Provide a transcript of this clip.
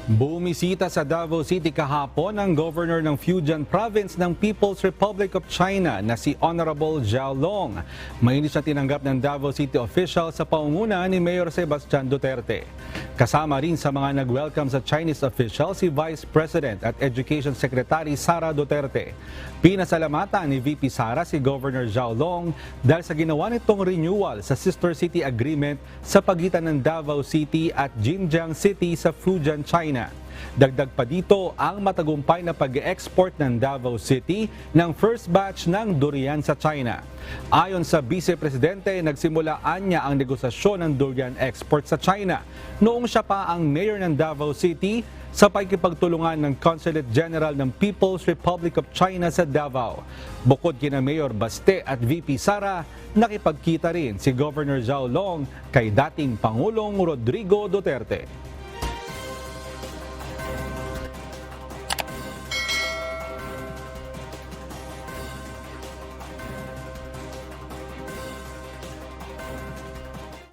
Bumisita sa Davao City kahapon ang governor ng Fujian Province ng People's Republic of China na si Honorable Zhao Long. Mainit siya tinanggap ng Davao City official sa pangunguna ni Mayor Sebastian Duterte. Kasama rin sa mga nag-welcome sa Chinese official si Vice President at Education Secretary Sara Duterte. Pinasalamatan ni VP Sara si Governor Zhao Long dahil sa ginawa nitong renewal sa Sister City Agreement sa pagitan ng Davao City at Jinjiang City sa Fujian, China. Dagdag pa dito ang matagumpay na pag-export ng Davao City ng first batch ng durian sa China. Ayon sa Vice Presidente, nagsimulaan niya ang negosasyon ng durian export sa China noong siya pa ang mayor ng Davao City sa pakikipagtulungan ng Consulate General ng People's Republic of China sa Davao. Bukod kina Mayor Baste at VP Sara, nakipagkita rin si Governor Zhao Long kay dating Pangulong Rodrigo Duterte.